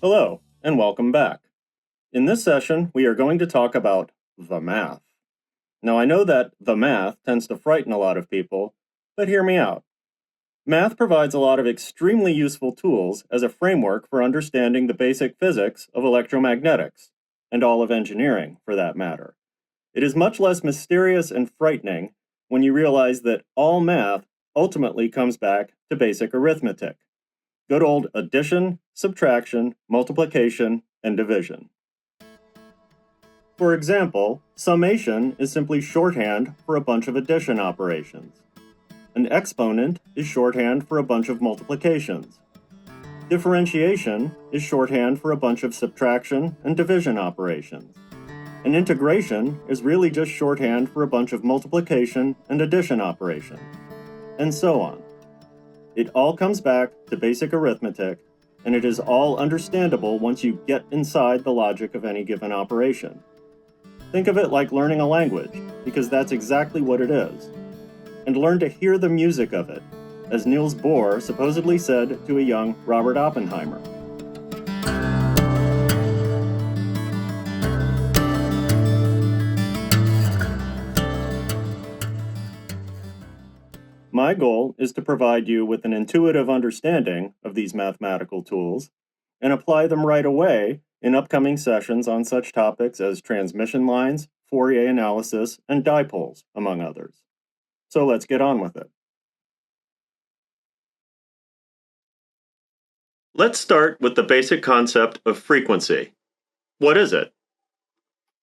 Hello, and welcome back. In this session, we are going to talk about the math. Now, I know that the math tends to frighten a lot of people, but hear me out. Math provides a lot of extremely useful tools as a framework for understanding the basic physics of electromagnetics, and all of engineering, for that matter. It is much less mysterious and frightening when you realize that all math ultimately comes back to basic arithmetic. Good old addition, subtraction, multiplication, and division. For example, summation is simply shorthand for a bunch of addition operations. An exponent is shorthand for a bunch of multiplications. Differentiation is shorthand for a bunch of subtraction and division operations. And integration is really just shorthand for a bunch of multiplication and addition operations. And so on. It all comes back to basic arithmetic, and it is all understandable once you get inside the logic of any given operation. Think of it like learning a language, because that's exactly what it is. And learn to hear the music of it, as Niels Bohr supposedly said to a young Robert Oppenheimer. My goal is to provide you with an intuitive understanding of these mathematical tools and apply them right away in upcoming sessions on such topics as transmission lines, Fourier analysis, and dipoles, among others. So let's get on with it. Let's start with the basic concept of frequency. What is it?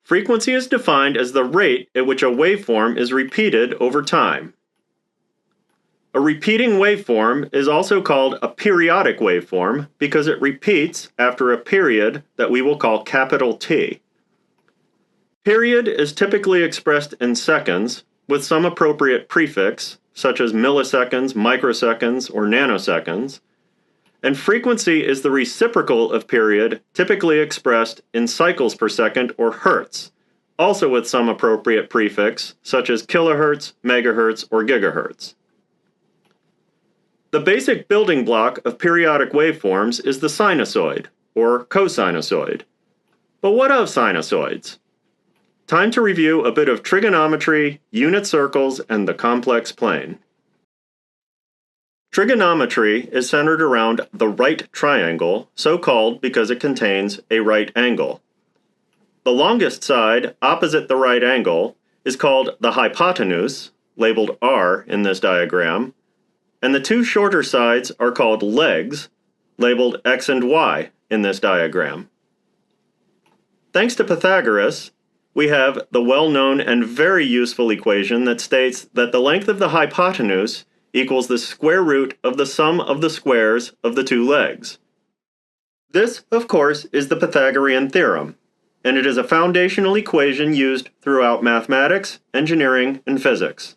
Frequency is defined as the rate at which a waveform is repeated over time. A repeating waveform is also called a periodic waveform because it repeats after a period that we will call capital T. Period is typically expressed in seconds with some appropriate prefix, such as milliseconds, microseconds, or nanoseconds, and frequency is the reciprocal of period, typically expressed in cycles per second or hertz, also with some appropriate prefix, such as kilohertz, megahertz, or gigahertz. The basic building block of periodic waveforms is the sinusoid, or cosinusoid. But what of sinusoids? Time to review a bit of trigonometry, unit circles, and the complex plane. Trigonometry is centered around the right triangle, so called because it contains a right angle. The longest side opposite the right angle is called the hypotenuse, labeled R in this diagram, and the two shorter sides are called legs, labeled X and Y in this diagram. Thanks to Pythagoras, we have the well-known and very useful equation that states that the length of the hypotenuse equals the square root of the sum of the squares of the two legs. This, of course, is the Pythagorean theorem, and it is a foundational equation used throughout mathematics, engineering, and physics.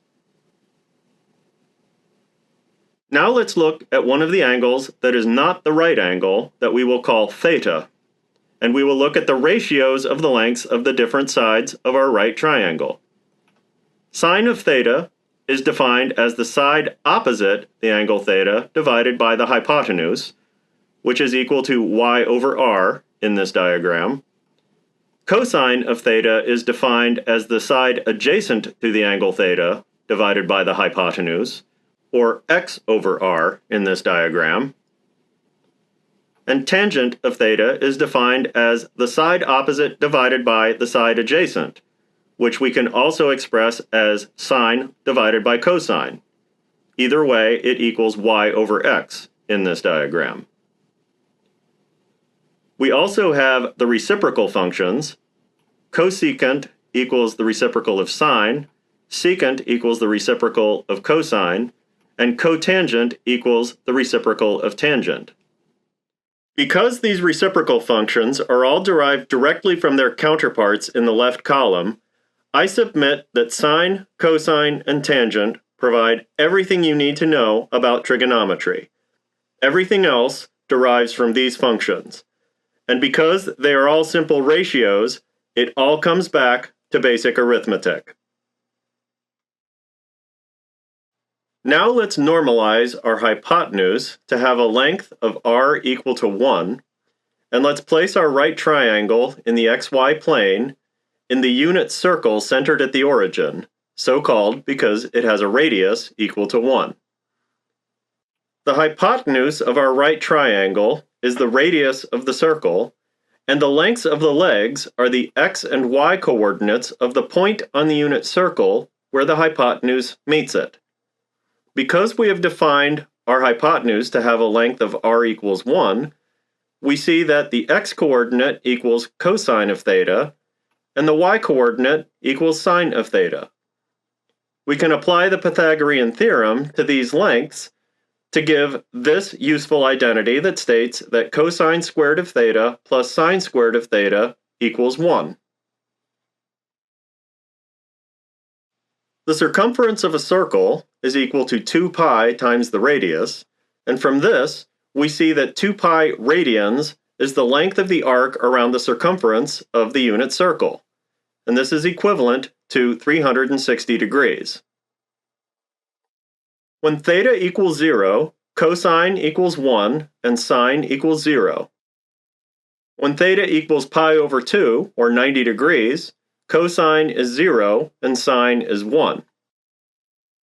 Now let's look at one of the angles that is not the right angle that we will call theta, and we will look at the ratios of the lengths of the different sides of our right triangle. Sine of theta is defined as the side opposite the angle theta divided by the hypotenuse, which is equal to y over r in this diagram. Cosine of theta is defined as the side adjacent to the angle theta divided by the hypotenuse, or x over r in this diagram. And tangent of theta is defined as the side opposite divided by the side adjacent, which we can also express as sine divided by cosine. Either way, it equals y over x in this diagram. We also have the reciprocal functions. Cosecant equals the reciprocal of sine, secant equals the reciprocal of cosine, and cotangent equals the reciprocal of tangent. Because these reciprocal functions are all derived directly from their counterparts in the left column, I submit that sine, cosine, and tangent provide everything you need to know about trigonometry. Everything else derives from these functions. And because they are all simple ratios, it all comes back to basic arithmetic. Now let's normalize our hypotenuse to have a length of r equal to 1, And let's place our right triangle in the xy plane in the unit circle centered at the origin, so called because it has a radius equal to 1. The hypotenuse of our right triangle is the radius of the circle, and the lengths of the legs are the x and y coordinates of the point on the unit circle where the hypotenuse meets it. Because we have defined our hypotenuse to have a length of r equals 1, we see that the x-coordinate equals cosine of theta, and the y-coordinate equals sine of theta. We can apply the Pythagorean theorem to these lengths to give this useful identity that states that cosine squared of theta plus sine squared of theta equals 1. The circumference of a circle is equal to 2 pi times the radius, and from this, we see that 2 pi radians is the length of the arc around the circumference of the unit circle, and this is equivalent to 360 degrees. When theta equals 0, cosine equals 1 and sine equals 0. When theta equals pi over 2, or 90 degrees, cosine is 0 and sine is 1.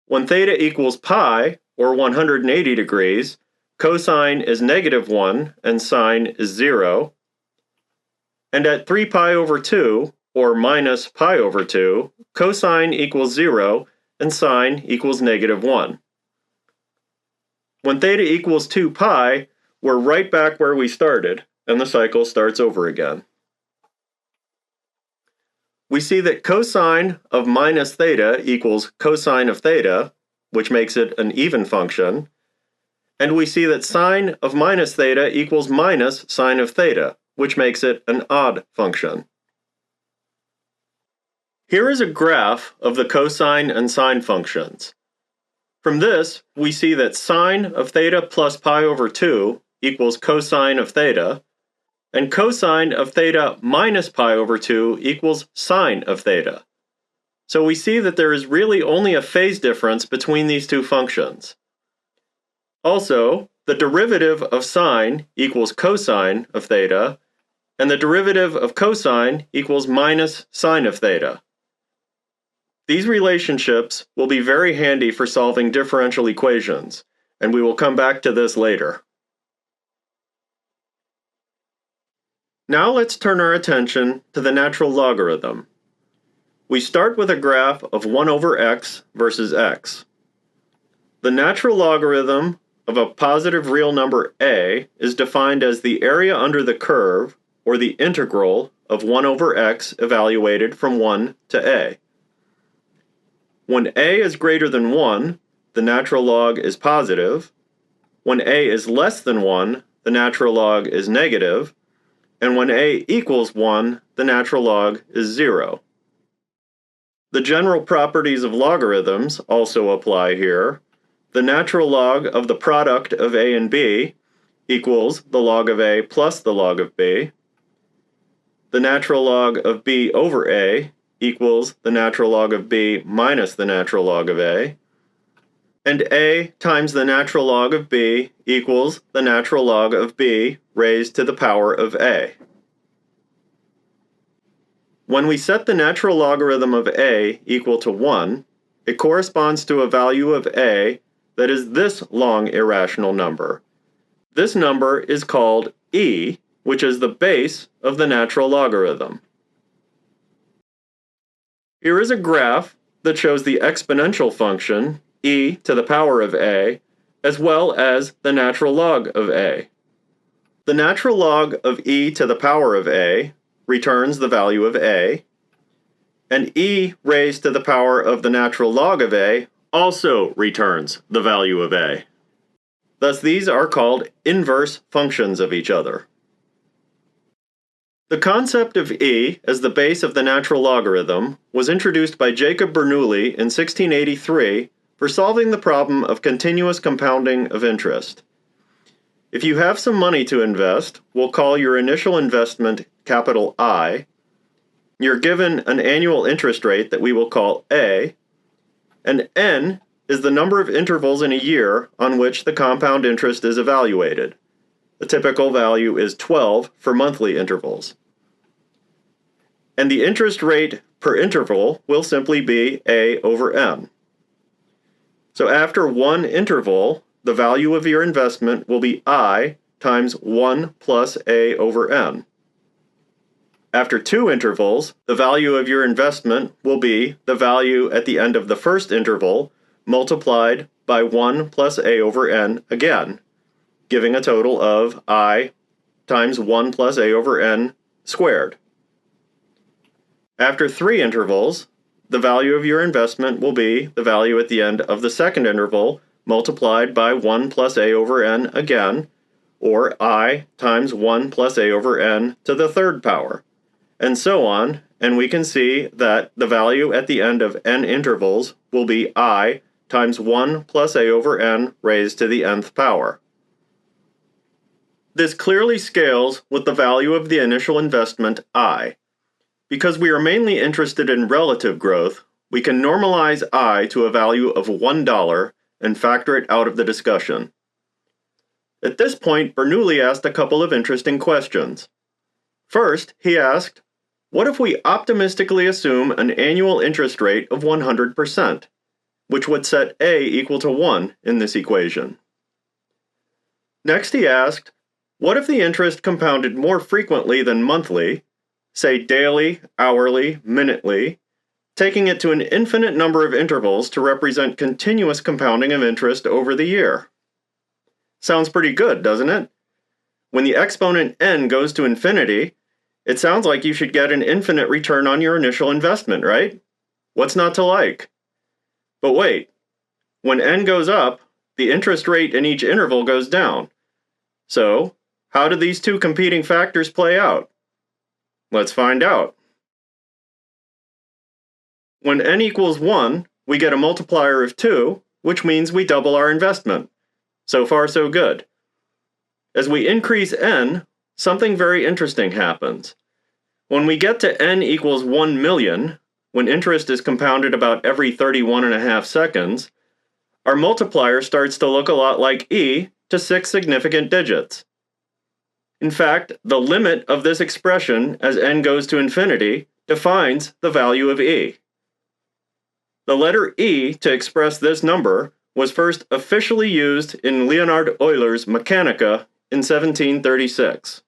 When theta equals pi, or 180 degrees, cosine is negative 1 and sine is 0. And at 3 pi over 2, or minus pi over 2, cosine equals 0 and sine equals negative 1. When theta equals 2 pi, we're right back where we started, and the cycle starts over again. We see that cosine of minus theta equals cosine of theta, which makes it an even function, and we see that sine of minus theta equals minus sine of theta, which makes it an odd function. Here is a graph of the cosine and sine functions. From this, we see that sine of theta plus pi over 2 equals cosine of theta, and cosine of theta minus pi over 2 equals sine of theta. So we see that there is really only a phase difference between these two functions. Also, the derivative of sine equals cosine of theta, and the derivative of cosine equals minus sine of theta. These relationships will be very handy for solving differential equations, and we will come back to this later. Now let's turn our attention to the natural logarithm. We start with a graph of 1 over x versus x. The natural logarithm of a positive real number a is defined as the area under the curve, or the integral, of 1 over x evaluated from 1 to a. When a is greater than 1, the natural log is positive. When a is less than 1, the natural log is negative. And when a equals 1, the natural log is 0. The general properties of logarithms also apply here. The natural log of the product of a and b equals the log of a plus the log of b. The natural log of b over a equals the natural log of b minus the natural log of a. And a times the natural log of b equals the natural log of b raised to the power of a. When we set the natural logarithm of a equal to 1, it corresponds to a value of a that is this long irrational number. This number is called e, which is the base of the natural logarithm. Here is a graph that shows the exponential function, e to the power of a, as well as the natural log of a. The natural log of e to the power of a returns the value of a, and e raised to the power of the natural log of a also returns the value of a. Thus, these are called inverse functions of each other. The concept of e as the base of the natural logarithm was introduced by Jacob Bernoulli in 1683 for solving the problem of continuous compounding of interest. If you have some money to invest, we'll call your initial investment capital I. You're given an annual interest rate that we will call A, and n is the number of intervals in a year on which the compound interest is evaluated. The typical value is 12 for monthly intervals. And the interest rate per interval will simply be A over n. So after one interval, the value of your investment will be I times 1 plus A over n. After two intervals, the value of your investment will be the value at the end of the first interval multiplied by 1 plus A over n again, giving a total of I times 1 plus A over n squared. After three intervals, the value of your investment will be the value at the end of the second interval multiplied by 1 plus A over n again, or I times 1 plus A over n to the third power, and so on, and we can see that the value at the end of n intervals will be I times 1 plus A over n raised to the nth power. This clearly scales with the value of the initial investment I. Because we are mainly interested in relative growth, we can normalize I to a value of $1 and factor it out of the discussion. At this point, Bernoulli asked a couple of interesting questions. First, he asked, what if we optimistically assume an annual interest rate of 100%, which would set A equal to 1 in this equation? Next, he asked, what if the interest compounded more frequently than monthly, say daily, hourly, minutely, taking it to an infinite number of intervals to represent continuous compounding of interest over the year? Sounds pretty good, doesn't it? When the exponent n goes to infinity, it sounds like you should get an infinite return on your initial investment, right? What's not to like? But wait, when n goes up, the interest rate in each interval goes down. So, how do these two competing factors play out? Let's find out. When n equals 1, we get a multiplier of 2, which means we double our investment. So far, so good. As we increase n, something very interesting happens. When we get to n equals 1 million, when interest is compounded about every 31.5 seconds, our multiplier starts to look a lot like e to 6 significant digits. In fact, the limit of this expression as n goes to infinity defines the value of e. The letter e to express this number was first officially used in Leonhard Euler's Mechanica in 1736.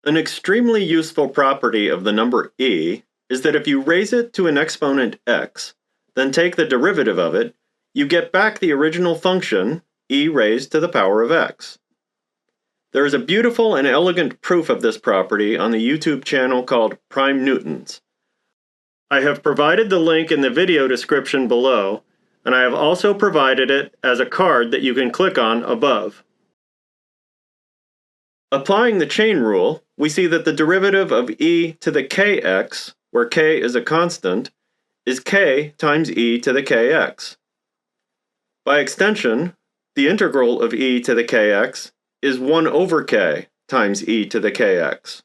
An extremely useful property of the number e is that if you raise it to an exponent x, then take the derivative of it, you get back the original function, e raised to the power of x. There is a beautiful and elegant proof of this property on the YouTube channel called Prime Newtons. I have provided the link in the video description below, and I have also provided it as a card that you can click on above. Applying the chain rule, we see that the derivative of e to the kx, where k is a constant, is k times e to the kx. By extension, the integral of e to the kx is 1 over k times e to the kx.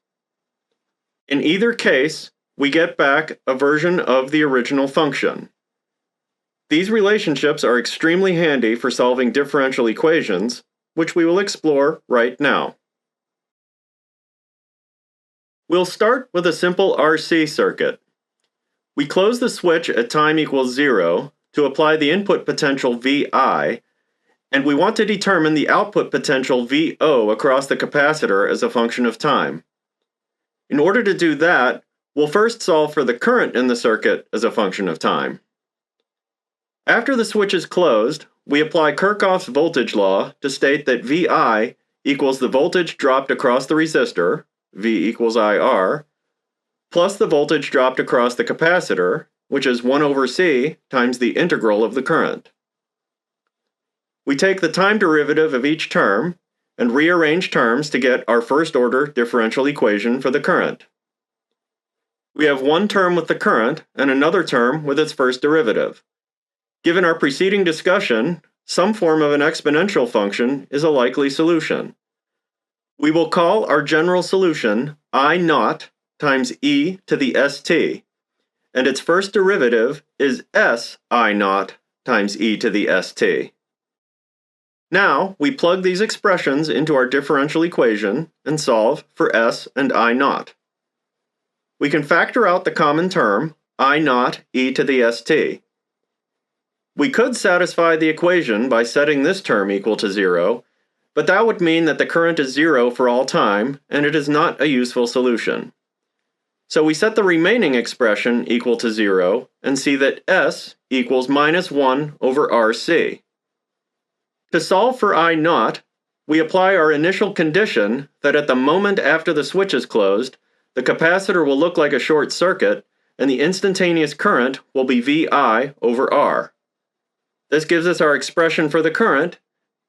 In either case, we get back a version of the original function. These relationships are extremely handy for solving differential equations, which we will explore right now. We'll start with a simple RC circuit. We close the switch at time equals 0 to apply the input potential VI, and we want to determine the output potential VO across the capacitor as a function of time. In order to do that, we'll first solve for the current in the circuit as a function of time. After the switch is closed, we apply Kirchhoff's voltage law to state that VI equals the voltage dropped across the resistor, V equals IR, plus the voltage dropped across the capacitor, which is 1 over C times the integral of the current. We take the time derivative of each term and rearrange terms to get our first-order differential equation for the current. We have one term with the current and another term with its first derivative. Given our preceding discussion, some form of an exponential function is a likely solution. We will call our general solution I naught times e to the st, and its first derivative is s I naught times e to the st. Now, we plug these expressions into our differential equation and solve for S and I naught. We can factor out the common term, I naught e to the st. We could satisfy the equation by setting this term equal to 0, but that would mean that the current is 0 for all time, and it is not a useful solution. So we set the remaining expression equal to 0 and see that S equals minus 1 over RC. To solve for I naught, we apply our initial condition that at the moment after the switch is closed, the capacitor will look like a short circuit, and the instantaneous current will be VI over R. This gives us our expression for the current,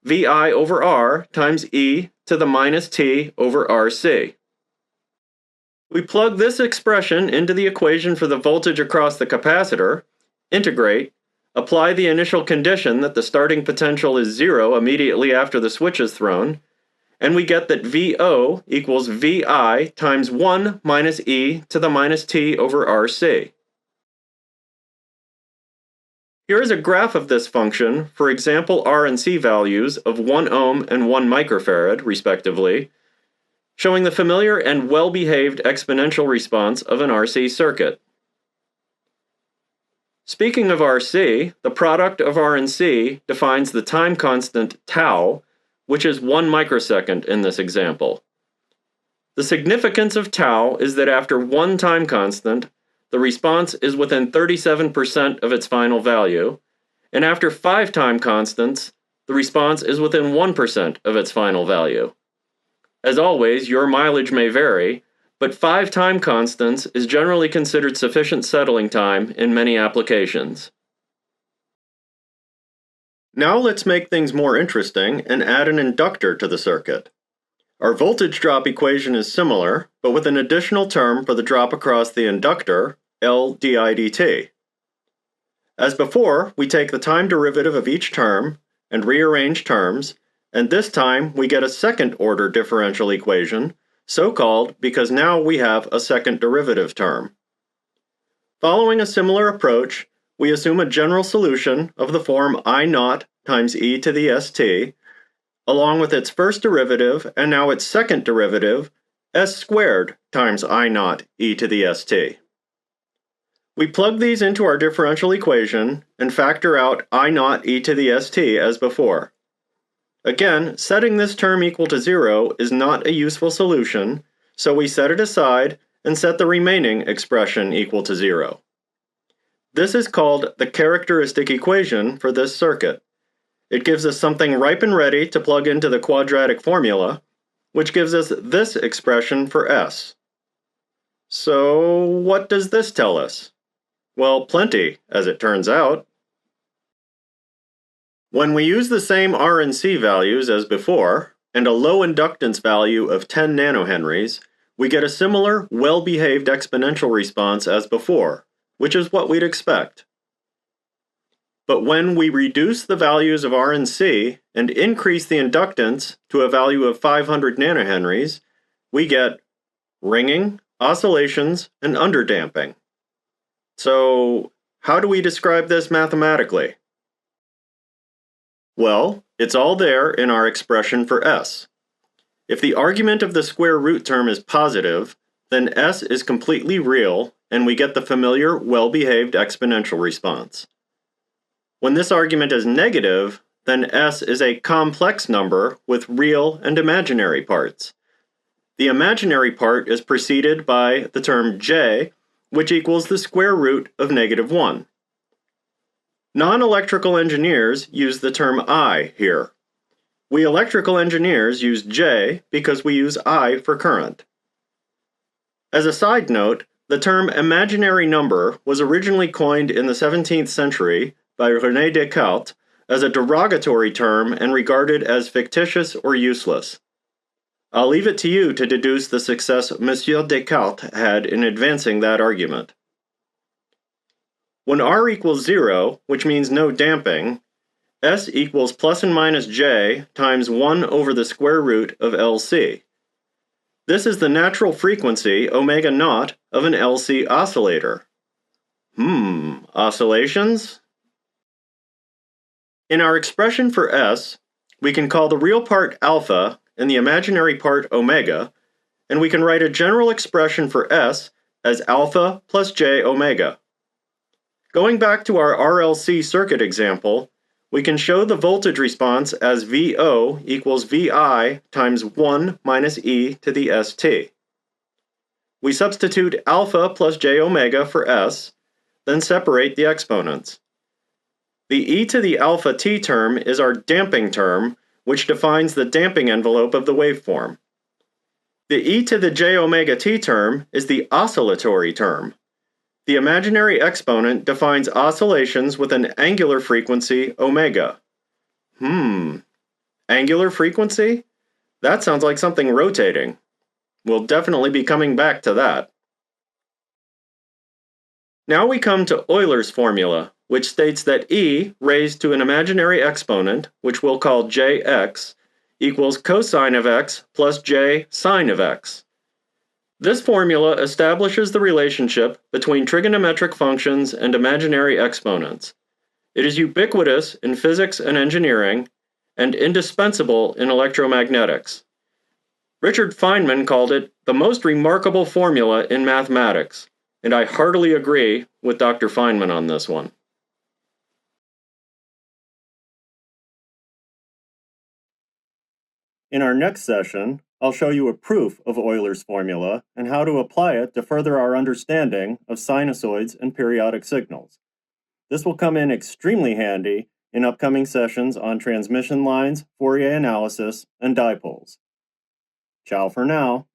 VI over R times e to the minus t over RC. We plug this expression into the equation for the voltage across the capacitor, integrate, apply the initial condition that the starting potential is 0 immediately after the switch is thrown, and we get that VO equals VI times 1 minus e to the minus t over RC. Here is a graph of this function for example R and C values of 1 ohm and 1 microfarad, respectively, showing the familiar and well-behaved exponential response of an RC circuit. Speaking of RC, the product of R and C defines the time constant tau, which is 1 microsecond in this example. The significance of tau is that after one time constant, the response is within 37% of its final value, and after 5 time constants, the response is within 1% of its final value. As always, your mileage may vary, but 5 time constants is generally considered sufficient settling time in many applications. Now let's make things more interesting and add an inductor to the circuit. Our voltage drop equation is similar, but with an additional term for the drop across the inductor, L di dt. As before, we take the time derivative of each term and rearrange terms, and this time we get a second-order differential equation, so-called because now we have a second derivative term. Following a similar approach, we assume a general solution of the form I naught times e to the st, along with its first derivative and now its second derivative, s squared times I naught e to the st. We plug these into our differential equation and factor out I naught e to the st as before. Again, setting this term equal to 0 is not a useful solution, so we set it aside and set the remaining expression equal to 0. This is called the characteristic equation for this circuit. It gives us something ripe and ready to plug into the quadratic formula, which gives us this expression for S. So what does this tell us? Well, plenty, as it turns out. When we use the same R and C values as before, and a low inductance value of 10 nanohenries, we get a similar, well-behaved exponential response as before, which is what we'd expect. But when we reduce the values of R and C and increase the inductance to a value of 500 nanohenries, we get ringing, oscillations, and underdamping. So, how do we describe this mathematically? Well, it's all there in our expression for S. If the argument of the square root term is positive, then S is completely real, and we get the familiar, well-behaved exponential response. When this argument is negative, then S is a complex number with real and imaginary parts. The imaginary part is preceded by the term J, which equals the square root of -1. Non-electrical engineers use the term I here. We electrical engineers use J because we use I for current. As a side note, the term imaginary number was originally coined in the 17th century by René Descartes as a derogatory term and regarded as fictitious or useless. I'll leave it to you to deduce the success Monsieur Descartes had in advancing that argument. When R equals 0, which means no damping, S equals plus and minus J times 1 over the square root of LC. This is the natural frequency omega naught of an LC oscillator. Oscillations? In our expression for S, We can call the real part alpha and the imaginary part omega, and we can write a general expression for S as alpha plus j omega. Going back to our RLC circuit example, we can show the voltage response as VO equals VI times 1 minus e to the st. We substitute alpha plus j omega for S, then separate the exponents. The e to the alpha t term is our damping term, which defines the damping envelope of the waveform. The e to the j omega t term is the oscillatory term. The imaginary exponent defines oscillations with an angular frequency omega. Angular frequency? That sounds like something rotating. We'll definitely be coming back to that. Now we come to Euler's formula, which states that e raised to an imaginary exponent, which we'll call jx, equals cosine of x plus j sine of x. This formula establishes the relationship between trigonometric functions and imaginary exponents. It is ubiquitous in physics and engineering, and indispensable in electromagnetics. Richard Feynman called it the most remarkable formula in mathematics, and I heartily agree with Dr. Feynman on this one. In our next session, I'll show you a proof of Euler's formula and how to apply it to further our understanding of sinusoids and periodic signals. This will come in extremely handy in upcoming sessions on transmission lines, Fourier analysis, and dipoles. Ciao for now.